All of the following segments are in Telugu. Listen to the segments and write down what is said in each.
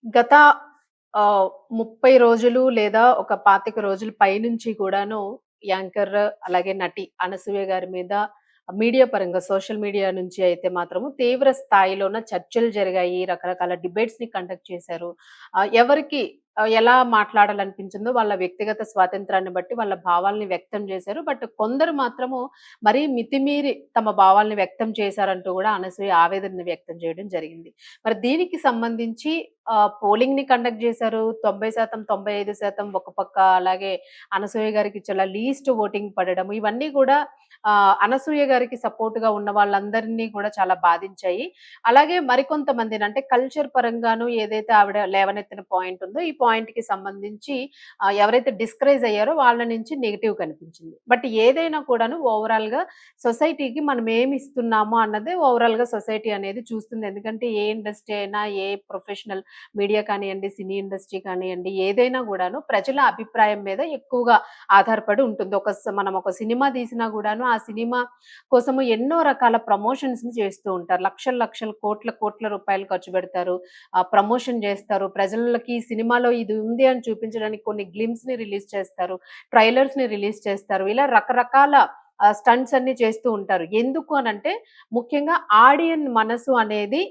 గత 30 రోజులు లేదా ఒక 25 రోజుల పైనుంచి కూడాను యాంకర్ అలాగే నటి అనసూయ గారి మీద మీడియా పరంగా సోషల్ మీడియా నుంచి అయితే మాత్రము తీవ్ర స్థాయిలోన చర్చలు జరిగాయి. రకరకాల డిబేట్స్‌ని కండక్ట్ చేశారు. ఎవరికి ఎలా మాట్లాడాలనిపించిందో వాళ్ళ వ్యక్తిగత స్వాతంత్రాన్ని బట్టి వాళ్ళ భావాల్ని వ్యక్తం చేశారు. బట్ కొందరు మాత్రము మరీ మితిమీరి తమ భావాల్ని వ్యక్తం చేశారంటూ గూడా అనసూయ ఆవేదనని వ్యక్తం చేయడం జరిగింది. మరి దీనికి సంబంధించి పోలింగ్‌ని కండక్ట్ జేశారు. 90% 95% ఒక పక్క, అలాగే అనసూయ గారికి చాలా లీస్ట్ ఓటింగ్ పడడం, ఇవన్నీ గూడా అనసూయ గారికి సపోర్ట్‌గా ఉన్న వాళ్ళందరినీ కూడా చాలా బాధించాయి. అలాగే మరికొంతమందిని అంటే కల్చర్ పరంగాను ఏదైతే ఆవిడ లేవనెత్తిన పాయింట్ ఉందో, ఈ పాయింట్‌కి సంబంధించి ఎవరైతే డిస్కరేజ్ అయ్యారో వాళ్ళ నుంచి నెగెటివ్ కనిపించింది. బట్ ఏదైనా కూడాను ఓవరాల్‌గా సొసైటీకి మనం ఏమి ఇస్తున్నాము అన్నదే ఓవరాల్‌గా సొసైటీ అనేది చూస్తుంది. ఎందుకంటే ఏ ఇండస్ట్రీ అయినా, ఏ ప్రొఫెషనల్ మీడియా కానియండి, సినీ ఇండస్ట్రీ కానియండి, ఏదైనా గూడాను ప్రజల అభిప్రాయం మీద ఎక్కువగా ఆధారపడి ఉంటుంది. మనం ఒక సినిమా తీసినా గూడాను, ఆ సినిమా కోసము ఎన్నో రకాల ప్రమోషన్స్‌ని చేస్తూ ఉంటారు. లక్షల లక్షల, కోట్ల కోట్ల రూపాయలు ఖర్చు పెడతారు. ప్రమోషన్ జేస్తారు. ప్రజలకి సినిమాలో ఇది ఉంది అని చూపించడానికి కొన్ని గ్లిమ్స్‌ని రిలీజ్ చేస్తారు. ట్రైలర్స్‌ని రిలీజ్ చేస్తారు. ఇలా రకరకాల స్టంట్స్ అన్నీ చేస్తూ ఉంటారు. ఎందుకు అనంటే ముఖ్యంగా ఆడియన్ మనసు అనేది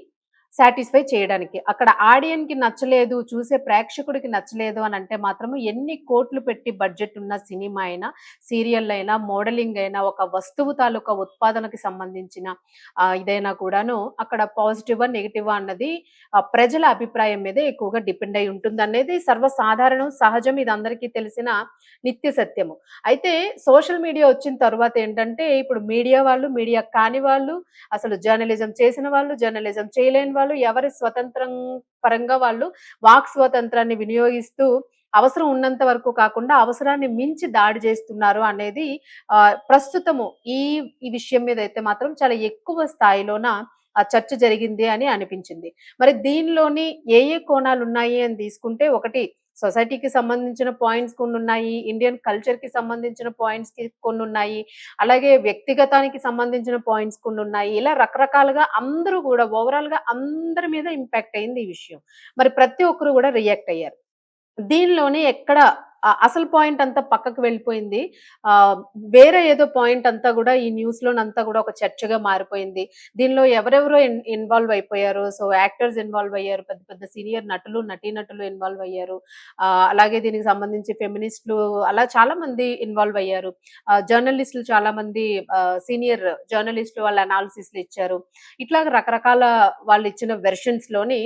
సాటిస్ఫై చేయడానికి. అక్కడ ఆడియన్‌కి నచ్చలేదు, చూసే ప్రేక్షకుడికి నచ్చలేదు అనంటే మాత్రము ఎన్ని కోట్లు పెట్టి బడ్జెట్ ఉన్న సినిమా అయినా, సీరియల్ అయినా, మోడలింగ్ అయినా, ఒక వస్తువు తాలూకా ఉత్పాదనకి సంబంధించిన ఇదైనా కూడాను అక్కడ పాజిటివా, నెగెటివా అన్నది ప్రజల అభిప్రాయం మీదే ఎక్కువగా డిపెండ్ అయి ఉంటుందనేది సర్వసాధారణం, సహజం. ఇది అందరికీ తెలిసిన నిత్య సత్యము. అయితే సోషల్ మీడియా వచ్చిన తరువాత ఏంటంటే, ఇప్పుడు మీడియా వాళ్ళు, మీడియా కాని వాళ్ళు, అసలు జర్నలిజం చేసిన వాళ్ళు, జర్నలిజం చేయలేని వాళ్ళు, ఎవరి స్వతంత్రం పరంగా వాళ్ళు వాక్ స్వాతంత్రాన్ని వినియోగిస్తూ అవసరం ఉన్నంత వరకు కాకుండా అవసరాన్ని మించి దాడి చేస్తున్నారు అనేది ప్రస్తుతము ఈ ఈ విషయం మీద అయితే మాత్రం చాలా ఎక్కువ స్థాయిలోన చర్చ జరిగింది అని అనిపించింది. మరి దీనిలోని ఏ కోణాలున్నాయి అని తీసుకుంటే, ఒకటి సొసైటీకి సంబంధించిన పాయింట్స్ కొన్నున్నాయి. ఇండియన్ కల్చర్‌కి సంబంధించిన పాయింట్స్‌కి కొన్నున్నాయి. అలాగే వ్యక్తిగతానికి సంబంధించిన పాయింట్స్ కొన్నున్నాయి. ఇలా రకరకాలుగా అందరూ గూడా ఓవరాల్‌గా అందరి మీద ఇంపాక్ట్ అయింది ఈ విషయం. మరి ప్రతి ఒక్కరు గూడా రియాక్ట్ అయ్యారు. దీనిలోనే ఎక్కడ అసలు పాయింట్ అంతా పక్కకు వెళ్ళిపోయింది. ఆహ్, వేరే ఏదో పాయింట్ అంతా గూడా ఈ న్యూస్‌లోనంతా గూడా ఒక చర్చగా మారిపోయింది. దీనిలో ఎవరెవరో ఇన్వాల్వ్ అయిపోయారు. సో, యాక్టర్స్ ఇన్వాల్వ్ అయ్యారు. పెద్ద పెద్ద సీనియర్ నటులు, నటీనటులు ఇన్వాల్వ్ అయ్యారు. అలాగే దీనికి సంబంధించి ఫెమినిస్ట్‌లు అలా చాలా మంది ఇన్వాల్వ్ అయ్యారు. జర్నలిస్ట్‌లు చాలా మంది, సీనియర్ జర్నలిస్ట్‌లు వాళ్ళు అనాలిసిస్‌లు ఇచ్చారు. ఇట్లాగ రకరకాల వాళ్ళిచ్చిన వెర్షన్స్‌లోని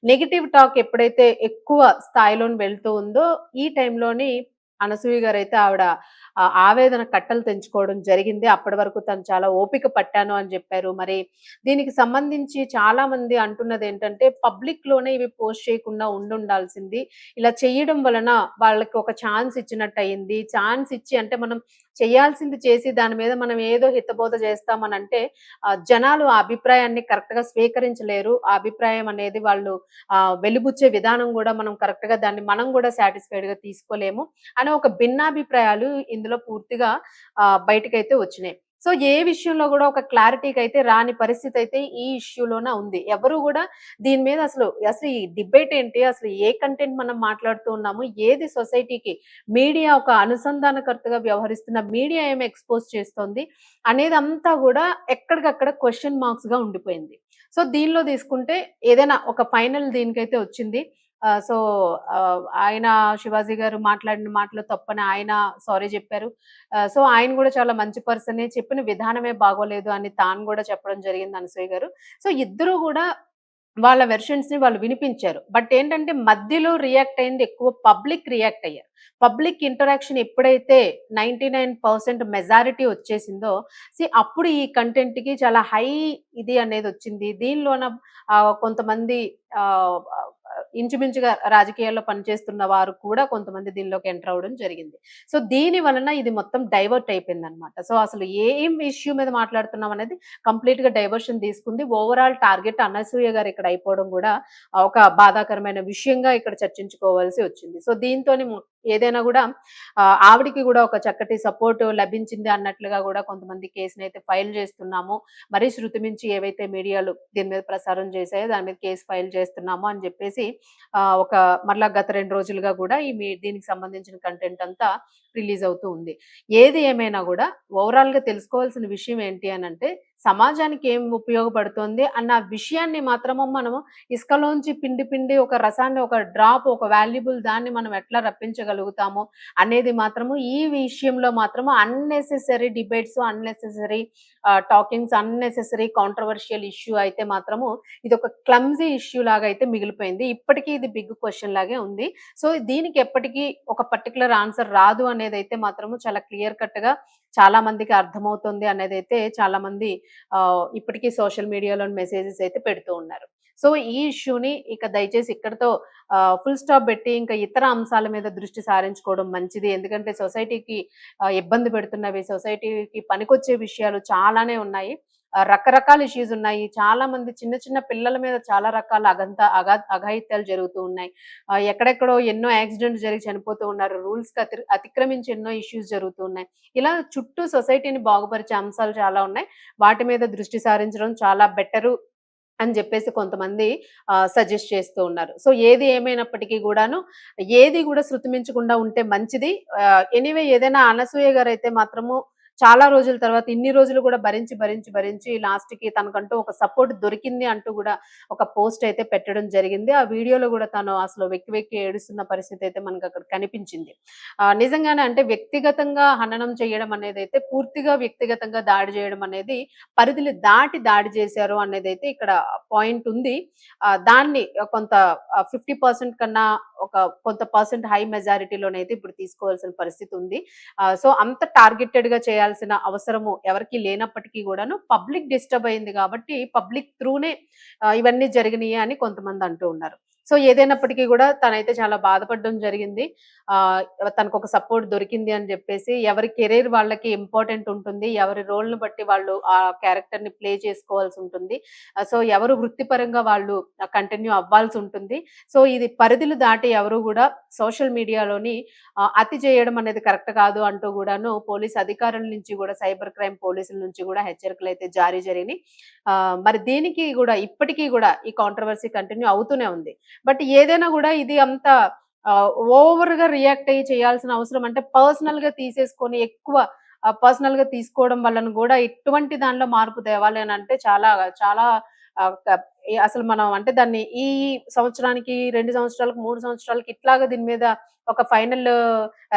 నెగెటివ్ టాక్ ఎప్పుడైతే ఎక్కువ స్థాయిలోని వెళ్తూ ఉందో, ఈ టైంలోని అనసూయ గారైతే ఆవిడ ఆవేదన కట్టలు తెంచుకోవడం జరిగింది. అప్పటి వరకు తను చాలా ఓపిక పట్టాను అని జెప్పారు. మరి దీనికి సంబంధించి చాలామంది అంటున్నదేంటంటే, పబ్లిక్‌లోనే ఇవి పోస్ట్ చేయకుండా ఉండుండాల్సింది. ఇలా చెయ్యడం వలన వాళ్ళకి ఒక ఛాన్స్ ఇచ్చినట్టయింది. ఛాన్స్ ఇచ్చి అంటే మనం చేయాల్సింది చేసి దాని మీద మనం ఏదో హితబోధ చేస్తామనంటే జనాలు ఆ అభిప్రాయాన్ని కరెక్ట్‌గా స్వీకరించలేరు. ఆ అభిప్రాయం అనేది వాళ్ళు వెలిబుచ్చే విధానం గూడా మనం కరెక్ట్‌గా దాన్ని మనం గూడా సాటిస్ఫైడ్‌గా తీసుకోలేము అనే ఒక భిన్నాభిప్రాయాలు ఇందులో పూర్తిగా బయటికైతే వచ్చినాయి. సో, ఏ విషయంలో గూడా ఒక క్లారిటీకైతే రాని పరిస్థితయితే ఈ ఇష్యూలోన ఉంది. ఎవరు గూడా దీని మీద అసలు ఈ డిబేట్ ఏంటి? అసలు ఏ కంటెంట్ మనం మాట్లాడుతూ ఉన్నాము? ఏది సొసైటీకి మీడియా ఒక అనుసంధానకర్తగా వ్యవహరిస్తున్న మీడియా ఏమి ఎక్స్‌పోజ్ చేస్తోంది? అనేదంతా గూడా ఎక్కడికక్కడ క్వెషన్ మార్క్స్‌గా ఉండిపోయింది. సో, దీనిలో తీసుకుంటే ఏదైనా ఒక ఫైనల్ దీనికైతే వచ్చింది. సో, ఆయన శివాజీ గారు మాట్లాడిన మాటలు తప్పని ఆయన సారీ జెప్పారు. సో, ఆయన గూడా చాలా మంచి పర్సనే. చెప్పిన విధానమే బాగోలేదు అని తాను గూడా చెప్పడం జరిగింది అనసూయ గారు. సో, ఇద్దరు గూడా వాళ్ళ వెర్షన్స్‌ని వాళ్ళు వినిపించారు. బట్ ఏంటంటే మధ్యలో రియాక్ట్ అయింది ఎక్కువ పబ్లిక్ రియాక్ట్ అయ్యారు. పబ్లిక్ ఇంటరాక్షన్ ఎప్పుడైతే 99% మెజారిటీ వచ్చేసిందో, అప్పుడు ఈ కంటెంట్‌కి చాలా హై ఇది అనేదొచ్చింది. దీనిలోన కొంతమంది ఆహ్, ఆహ్, ఇంచుమించుగా రాజకీయాల్లో పనిచేస్తున్న వారు కూడా కొంతమంది దీనిలోకి ఎంటర్ అవ్వడం జరిగింది. సో, దీని వలన ఇది మొత్తం డైవర్ట్ అయిపోయిందనమాట. సో, అసలు ఏం ఇష్యూ మీద మాట్లాడుతున్నాం అనేది కంప్లీట్‌గా డైవర్షన్ తీసుకుంది. ఓవరాల్ టార్గెట్ అనసూయ గారు ఇక్కడ అయిపోవడం గూడా ఒక బాధాకరమైన విషయంగా ఇక్కడ చర్చించుకోవాల్సి వచ్చింది. సో, దీంతోని ఏదైనా గూడా ఆవిడకి గూడా ఒక చక్కటి సపోర్ట్ లభించింది అన్నట్లుగా గూడా కొంతమంది కేస్‌నైతే ఫైల్ జేస్తున్నాము. మరీ శృతి మించి ఏవైతే మీడియాలు దీని మీద ప్రసారం చేశాయో దాని మీద కేస్ ఫైల్ చేస్తున్నాము అని జెప్పేసి ఒక మరలా గత 2 రోజులుగా గూడా దీనికి సంబంధించిన కంటెంట్ అంతా రిలీజ్ అవుతూ ఉంది. ఏది ఏమైనా గూడా ఓవరాల్‌గా తెలుసుకోవాల్సిన విషయం ఏంటి అనంటే, సమాజానికి ఏం ఉపయోగపడుతోంది అన్న విషయాన్ని మాత్రము మనము ఇసుకలోంచి పిండి పిండి ఒక రసాన్ని ఒక డ్రాప్ ఒక వాల్యుబుల్ దాన్ని మనం ఎట్లా రప్పించగలుగుతాము అనేది మాత్రము ఈ విషయంలో మాత్రము unnecessary debates, unnecessary talkings, unnecessary controversial issue అయితే మాత్రము ఇదొక క్లమ్జీ ఇష్యూ లాగా అయితే మిగిలిపోయింది. ఇప్పటికీ ఇది బిగ్ క్వెషన్ లాగే ఉంది. సో, దీనికి ఎప్పటికీ ఒక పర్టిక్యులర్ ఆన్సర్ రాదు అనేదైతే మాత్రము చాలా క్లియర్ కట్‌గా చాలా మందికి అర్థమవుతుంది అనేదైతే చాలా మంది ఇప్పటికీ సోషల్ మీడియాలోని మెసేజెస్ అయితే పెడుతూ ఉన్నారు. సో, ఈ ఇష్యూని ఇక దయచేసి ఇక్కడితో ఫుల్ స్టాప్ బెట్టి ఇంకా ఇతర అంశాల మీద దృష్టి సారించుకోవడం మంచిది. ఎందుకంటే సొసైటీకి ఇబ్బంది పెడుతున్నవి, సొసైటీకి పనికొచ్చే విషయాలు చాలానే ఉన్నాయి. రకరకాల ఇష్యూస్ ఉన్నాయి. చాలా మంది చిన్న చిన్న పిల్లల మీద చాలా రకాల అఘాయిత్యాలు జరుగుతూ ఉన్నాయి. ఎక్కడెక్కడో ఎన్నో యాక్సిడెంట్స్ జరిగి చనిపోతూ ఉన్నారు. రూల్స్‌కి అతిక్రమించి ఎన్నో ఇష్యూస్ జరుగుతూ ఉన్నాయి. ఇలా చుట్టూ సొసైటీని బాగుపరిచే అంశాలు చాలా ఉన్నాయి. వాటి మీద దృష్టి సారించడం చాలా బెటరు అని జెప్పేసి కొంతమంది సజెస్ట్ చేస్తూ ఉన్నారు. సో, ఏది ఏమైనప్పటికీ గూడాను, ఏది గూడా శృతి మించకుండా ఉంటే మంచిది. ఎనీవే ఏదైనా అనసూయ గారైతే మాత్రము చాలా రోజుల తర్వాత ఇన్ని రోజులు గూడా భరించి లాస్ట్‌కి తనకంటూ ఒక సపోర్ట్ దొరికింది అంటూ గూడా ఒక పోస్ట్ అయితే పెట్టడం జరిగింది. ఆ వీడియోలో గూడా తను అసలు వెక్కి వెక్కి ఏడుస్తున్న పరిస్థితి అయితే మనకక్కడ కనిపించింది. నిజంగానే అంటే వ్యక్తిగతంగా హననం చేయడం అనేదైతే పూర్తిగా వ్యక్తిగతంగా దాడి చేయడం అనేది పరిధులు దాటి దాడి చేశారు అనేదైతే ఇక్కడ పాయింట్ ఉంది. దాన్ని కొంత 50% కన్నా ఒక కొంత పర్సెంట్ హై మెజారిటీలోనైతే ఇప్పుడు తీసుకోవాల్సిన పరిస్థితి ఉంది. సో, అంత టార్గెటెడ్‌గా చేయాల్సిన అవసరము ఎవరికీ లేనప్పటికీ గూడాను పబ్లిక్ డిస్టర్బ్ అయింది గాబట్టి పబ్లిక్ త్రూనే ఇవన్నీ జరిగినియి అని కొంతమంది అంటూ ఉన్నారు. సో, ఏదైనప్పటికీ గూడా తనైతే చాలా బాధపడడం జరిగింది. ఆహ్, తనకొక సపోర్ట్ దొరికింది అని జెప్పేసి ఎవరి కెరీర్ వాళ్ళకి ఇంపార్టెంట్ ఉంటుంది. ఎవరి రోల్‌ని బట్టి వాళ్ళు ఆ క్యారెక్టర్‌ని ప్లే చేసుకోవాల్సుంటుంది. సో, ఎవరు వృత్తిపరంగా వాళ్ళు కంటిన్యూ అవ్వాల్సుంటుంది. సో, ఇది పరిధులు దాటి ఎవరు గూడా సోషల్ మీడియాలోని అతి చేయడం అనేది కరెక్ట్ కాదు అంటూ గూడాను పోలీస్ అధికారుల నుంచి గూడా సైబర్ క్రైమ్ పోలీసుల నుంచి గూడా హెచ్చరికలైతే జారీ జరిగినియి. మరి దీనికి గూడా ఇప్పటికి గూడా ఈ కాంట్రోవర్సీ కంటిన్యూ అవుతూనే ఉంది. బట్ ఏదైనా గూడా ఇది అంత ఓవర్‌గా రియాక్ట్ అయ్యి చేయాల్సిన అవసరం అంటే పర్సనల్‌గా తీసేసుకొని ఎక్కువ పర్సనల్‌గా తీసుకోవడం వలన గూడా ఇటువంటి దానిలో మార్పు తేవాలి అనంటే చాలా చాలా ఆహ్, క అసలు మనం అంటే దాన్ని ఈ సంవత్సరానికి, 2 సంవత్సరాలకు, 3 సంవత్సరాలకి ఇట్లాగా దీని మీద ఒక ఫైనల్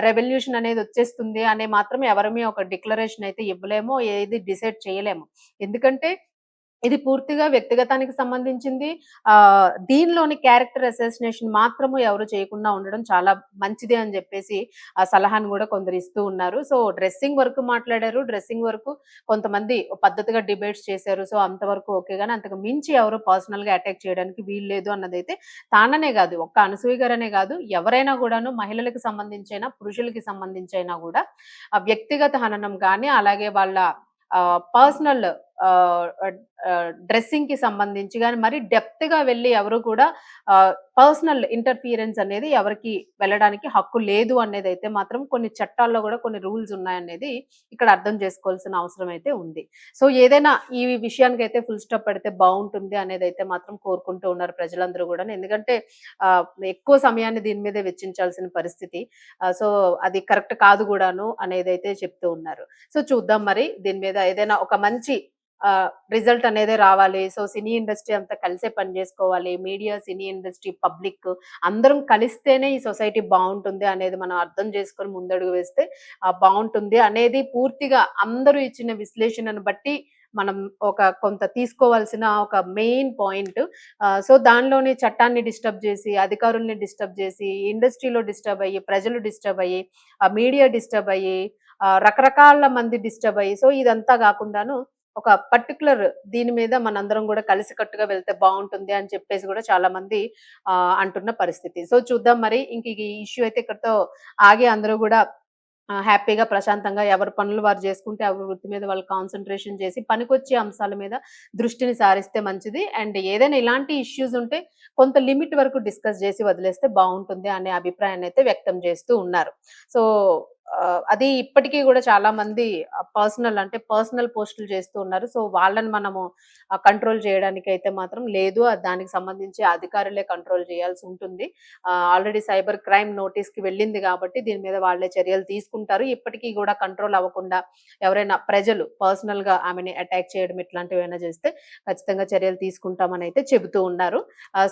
రెవల్యూషన్ అనేది వచ్చేస్తుంది అని మాత్రం ఎవరిమి ఒక డిక్లరేషన్ అయితే ఇవ్వలేము. ఏది డిసైడ్ చేయలేము. ఎందుకంటే ఇది పూర్తిగా వ్యక్తిగతానికి సంబంధించింది. దీనిలోని క్యారెక్టర్ అసాసినేషన్ మాత్రము ఎవరు చేయకుండా ఉండడం చాలా మంచిది అని జెప్పేసి ఆ సలహాను గూడా కొందరు ఇస్తూ ఉన్నారు. సో, డ్రెస్సింగ్ వరకు మాట్లాడారు. డ్రెస్సింగ్ వరకు కొంతమంది పద్ధతిగా డిబేట్స్ చేశారు. సో, అంతవరకు ఓకే గాని అంతకు మించి ఎవరు పర్సనల్‌గా అటాక్ చేయడానికి వీల్లేదు అన్నదైతే తాననే గాదు, ఒక్క అనసూయ గారనే గాదు, ఎవరైనా గూడాను మహిళలకి సంబంధించైనా, పురుషులకి సంబంధించైనా గూడా వ్యక్తిగత హననం గాని, అలాగే వాళ్ళ పర్సనల్ ఆహ్, డ్రెస్సింగ్‌కి సంబంధించి గాని, మరి డెప్త్‌గా వెళ్లి ఎవరు కూడా పర్సనల్ ఇంటర్ఫియరెన్స్ అనేది ఎవరికీ వెళ్ళడానికి హక్కు లేదు అనేదైతే మాత్రం కొన్ని చట్టాల్లో గూడా కొన్ని రూల్స్ ఉన్నాయనేది ఇక్కడ అర్థం చేసుకోవాల్సిన అవసరం అయితే ఉంది. సో, ఏదైనా ఈ విషయానికైతే ఫుల్ స్టాప్ పెడితే బావుంటుంది అనేదైతే మాత్రం కోరుకుంటూ ఉన్నారు ప్రజలందరూ గూడాను. ఎందుకంటే ఆహ్, ఎక్కువ సమయాన్ని దీని మీదే వెచ్చించాల్సిన పరిస్థితి. సో, అది కరెక్ట్ కాదు గూడాను అనేదైతే చెప్తూ ఉన్నారు. సో, చూద్దాం మరి దీని మీద ఏదైనా ఒక మంచి రిజల్ట్ అనేదే రావాలి. సో, సినీ ఇండస్ట్రీ అంతా కలిసే పని జేసుకోవాలి. మీడియా, సినీ ఇండస్ట్రీ, పబ్లిక్ అందరం కలిస్తేనే ఈ సొసైటీ బావుంటుంది అనేది మనం అర్థం చేసుకొని ముందడుగు వేస్తే బావుంటుంది అనేది పూర్తిగా అందరూ ఇచ్చిన విశ్లేషణను బట్టి మనం కొంత తీసుకోవాల్సిన ఒక మెయిన్ పాయింట్. సో, దానిలోని చట్టాన్ని డిస్టర్బ్ జేసి, అధికారుల్ని డిస్టర్బ్ జేసి, ఇండస్ట్రీలో డిస్టర్బ్ అయ్యి, ప్రజలు డిస్టర్బ్ అయ్యి, మీడియా డిస్టర్బ్ అయ్యి, రకరకాల మంది డిస్టర్బ్ అయ్యి, సో, ఇదంతా గాకుండాను ఒక పర్టిక్యులర్ దీని మీద మనందరం గూడా కలిసికట్టుగా వెళ్తే బావుంటుంది అని చెప్పేసి గూడా చాలా మంది అంటున్న పరిస్థితి. సో, చూద్దాం మరి ఇంక ఈ ఇష్యూ అయితే ఇక్కడితో ఆగి అందరూ గూడా హ్యాపీగా, ప్రశాంతంగా ఎవరి పనులు వారు జేసుకుంటే, ఎవరి వృత్తి మీద వాళ్ళు కాన్సంట్రేషన్ చేసి, పనికొచ్చే అంశాల మీద దృష్టిని సారిస్తే మంచిది. అండ్ ఏదైనా ఇలాంటి ఇష్యూస్ ఉంటే, కొంత లిమిట్ వరకు డిస్కస్ జేసి వదిలేస్తే బావుంటుంది అనే అభిప్రాయాన్నయితే వ్యక్తం చేస్తూ ఉన్నారు. సో, అది ఇప్పటికి గూడా చాలామంది పర్సనల్ పోస్టులు చేస్తూ ఉన్నారు. సో, వాళ్ళని మనము కంట్రోల్ చేయడానికైతే మాత్రం లేదు. దానికి సంబంధించి అధికారులే కంట్రోల్ చేయాల్సుంటుంది. ఆల్రెడీ సైబర్ క్రైమ్ నోటీస్‌కి వెళ్ళింది గాబట్టి, దీని మీద వాళ్ళే చర్యలు తీసుకుంటారు. ఇప్పటికి గూడా కంట్రోల్ అవ్వకుండా ఎవరైనా ప్రజలు పర్సనల్‌గా ఆమెని అటాక్ చేయడం ఇట్లాంటివేమైనా చేస్తే ఖచ్చితంగా చర్యలు తీసుకుంటామనైతే చెబుతూ ఉన్నారు.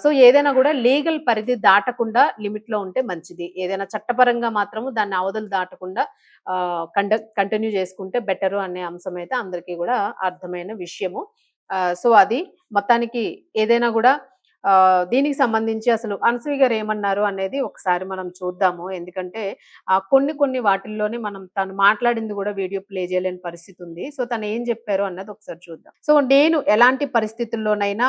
సో, ఏదైనా గూడా లీగల్ పరిధి దాటకుండా లిమిట్‌లో ఉంటే మంచిది. ఏదైనా చట్టపరంగా మాత్రము దాన్ని అవధులు దాటకుండా కంటిన్యూ చేసుకుంటే బెటరు అనే అంశమైతే అందరికీ గూడా అర్థమైన విషయము. సో, అది మొత్తానికి ఏదైనా గూడా దీనికి సంబంధించి అసలు అనసూయ గారు ఏమన్నారు అనేది ఒకసారి మనం చూద్దాము. ఎందుకంటే కొన్ని కొన్ని వాటిల్లోనే మనం తను మాట్లాడింది గూడా వీడియో ప్లే చేయలేని పరిస్థితుంది. సో, తనేం జెప్పారు అన్నది ఒకసారి చూద్దాం. సో, నేను ఎలాంటి పరిస్థితుల్లోనైనా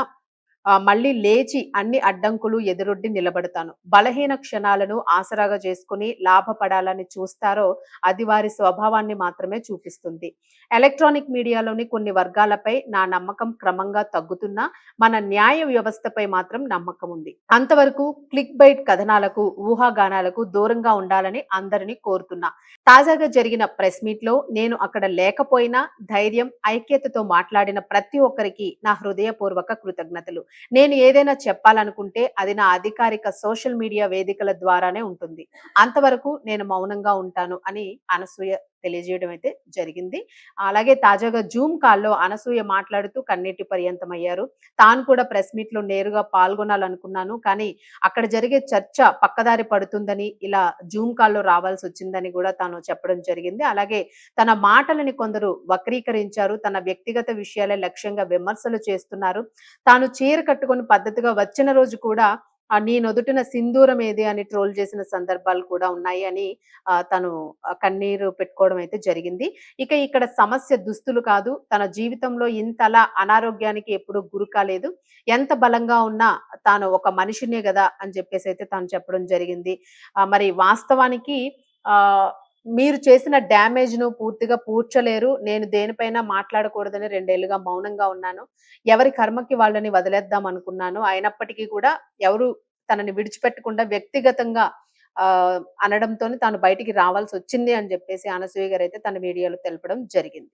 మళ్ళీ లేచి అన్ని అడ్డంకులు ఎదురొడ్డి నిలబడతాను. బలహీన క్షణాలను ఆసరాగా చేసుకొని లాభపడాలని చూస్తారో అది వారి స్వభావాన్ని మాత్రమే చూపిస్తుంది. ఎలక్ట్రానిక్ మీడియాలోని కొన్ని వర్గాలపై నా నమ్మకం క్రమంగా తగ్గుతున్నా మన న్యాయ వ్యవస్థపై మాత్రం నమ్మకం ఉంది. అంతవరకు క్లిక్ బైట్ కథనాలకు, ఊహాగానాలకు దూరంగా ఉండాలని అందరినీ కోరుతున్నా. తాజాగా జరిగిన ప్రెస్ మీట్‌లో నేను అక్కడ లేకపోయినా ధైర్యం, ఐక్యతతో మాట్లాడిన ప్రతి ఒక్కరికి నా హృదయపూర్వక కృతజ్ఞతలు. నేను ఏదైనా చెప్పాలనుకుంటే అది నా అధికారిక సోషల్ మీడియా వేదికల ద్వారానే ఉంటుంది. అంతవరకు నేను మౌనంగా ఉంటాను అని అనసూయ తెలియజేయడం అయితే జరిగింది. అలాగే తాజాగా జూమ్ కాల్‌లో అనసూయ మాట్లాడుతూ కన్నీటి పర్యంతమయ్యారు. తాను కూడా ప్రెస్ మీట్‌లో నేరుగా పాల్గొనాలనుకున్నాను. కానీ అక్కడ జరిగే చర్చ పక్కదారి పడుతుందని ఇలా జూమ్ కాల్‌లో రావాల్సొచ్చిందని గూడా తాను చెప్పడం జరిగింది. అలాగే తన మాటలని కొందరు వక్రీకరించారు. తన వ్యక్తిగత విషయాలే లక్ష్యంగా విమర్శలు చేస్తున్నారు. తాను చీర కట్టుకొని పద్ధతిగా వచ్చిన రోజు కూడా నీ నుదుటిన సింధూరం ఏది అని ట్రోల్ చేసిన సందర్భాలు కూడా ఉన్నాయి అని తను కన్నీరు పెట్టుకోవడం అయితే జరిగింది. ఇక ఇక్కడ సమస్య దుస్తులు కాదు. తన జీవితంలో ఇంతలా అనారోగ్యానికి ఎప్పుడు గురి కాలేదు. ఎంత బలంగా ఉన్నా తాను ఒక మనిషినే గదా! అని చెప్పేసైతే తాను చెప్పడం జరిగింది. మరి వాస్తవానికి ఆహ్, మీరు చేసిన డ్యామేజ్‌ను పూర్తిగా పూడ్చలేరు. నేను దేనిపైన మాట్లాడకూడదని 2 ఏళ్లుగా మౌనంగా ఉన్నాను. ఎవరి కర్మకి వాళ్ళని వదిలేద్దాం అనుకున్నాను. అయినప్పటికీ కూడా ఎవరు తనని విడిచిపెట్టకుండా వ్యక్తిగతంగా అనడంతోని తాను బయటికి రావాల్సొచ్చింది అని జెప్పేసి అనసూయ గారైతే తన వీడియోలో తెలపడం జరిగింది.